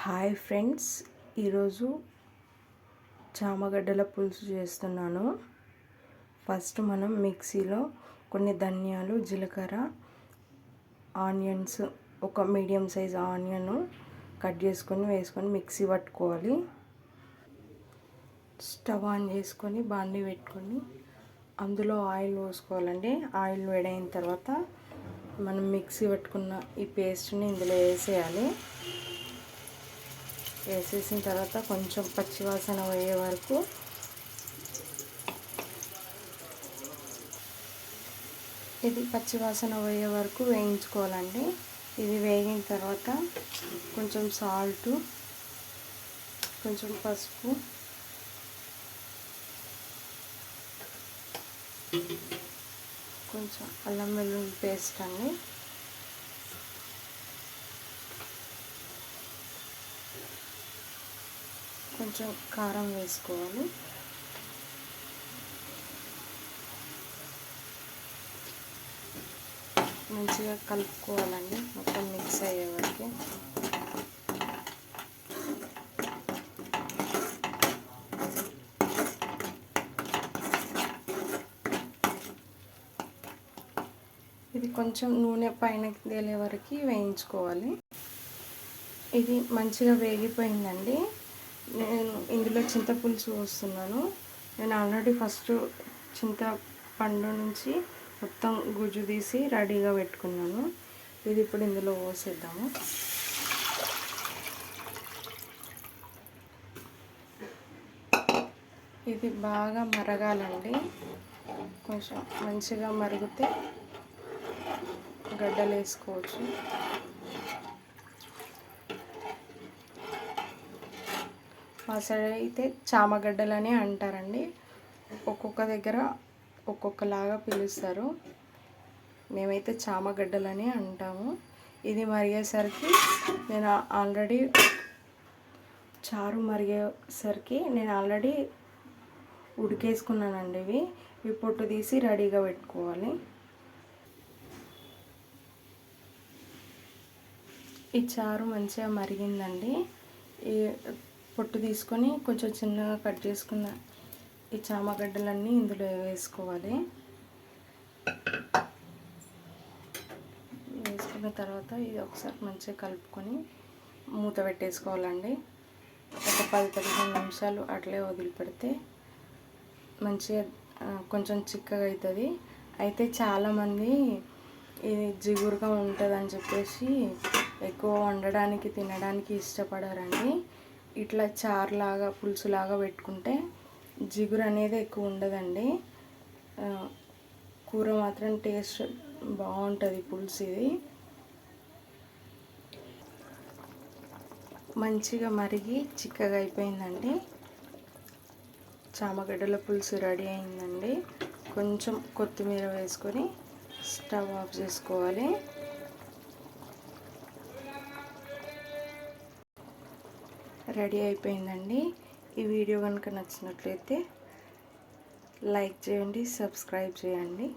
Hi friends, ఈరోజు చామగడ్డల పులుసు చేస్తున్నాను. ఫస్ట్ మనం మిక్సీలో కొన్ని ధనియాలు, జీలకర్ర, ఆనియన్స్, ఒక మీడియం సైజ్ ఆనియన్ కట్ చేసుకొని వేసుకొని మిక్సీ పట్టుకోవాలి. స్టవ్ ఆన్ చేసుకొని బాండీ పెట్టుకొని అందులో ఆయిల్ పోసుకోవాలండి. ఆయిల్ వేడైన తర్వాత మనం మిక్సీ పట్టుకున్న ఈ పేస్ట్ని ఇందులో వేసేయాలి. వేసేసిన తర్వాత కొంచెం పచ్చివాసన పోయే వరకు పచ్చివాసన పోయే వరకు వేయించుకోవాలండి. ఇది వేగిన తర్వాత కొంచెం సాల్ట్, కొంచెం పసుపు, కొంచెం అల్లం వెల్లుల్లి పేస్ట్ అండి, కొంచెం కారం వేసుకోవాలి. మంచిగా కలుపుకోవాలండి మొత్తం మిక్స్ అయ్యే వరకు. ఇది కొంచెం నూనె పైన తేలే వరకు వేయించుకోవాలి. ఇది మంచిగా వేగిపోయిందండి. నేను ఇందులో చింతపులుసు పోస్తున్నాను. నేను ఆల్రెడీ ఫస్ట్ చింతపండు నుంచి మొత్తం గుజ్జు తీసి రెడీగా పెట్టుకున్నాను. ఇది ఇప్పుడు ఇందులో పోసేద్దాము. ఇది బాగా మరగాలండి. కొంచెం మంచిగా మరిగితే గడ్డలు వేసుకోవచ్చు. మా సైడ్ అయితే చామగడ్డలని అంటారండి. ఒక్కొక్క దగ్గర ఒక్కొక్కలాగా పిలుస్తారు. మేమైతే చామగడ్డలని అంటాము. ఇది మరిగేసరికి నేను ఆల్రెడీ చారు మరిగేసరికి నేను ఆల్రెడీ ఉడికేసుకున్నానండి. ఇవి పొట్టు తీసి రెడీగా పెట్టుకోవాలి. ఈ చారు మంచిగా మరిగిందండి. ఈ పొట్టు తీసుకొని కొంచెం చిన్నగా కట్ చేసుకున్న ఈ చామగడ్డలన్నీ ఇందులో వేసుకోవాలి. వేసుకున్న తర్వాత ఇది ఒకసారి మంచిగా కలుపుకొని మూత పెట్టేసుకోవాలండి. ఒక 10-15 నిమిషాలు అట్లే వదిలిపెడితే మంచిగా కొంచెం చిక్కగా అవుతుంది. అయితే చాలామంది ఇది జిగురుగా ఉంటుందని చెప్పేసి ఎక్కువ వండడానికి తినడానికి ఇష్టపడారండి. ఇట్లా చారులాగా పులుసులాగా పెట్టుకుంటే జిగురు అనేది ఎక్కువ ఉండదండి. కూర మాత్రం టేస్ట్ బాగుంటుంది. పులుసు ఇది మంచిగా మరిగి చిక్కగా అయిపోయిందండి. చామగడ్డల పులుసు రెడీ అయిందండి. కొంచెం కొత్తిమీర వేసుకొని స్టవ్ ఆఫ్ చేసుకోవాలి. రెడీ అయిపోయిందండి. ఈ వీడియో కనుక నచ్చినట్లయితే లైక్ చేయండి, సబ్స్క్రైబ్ చేయండి.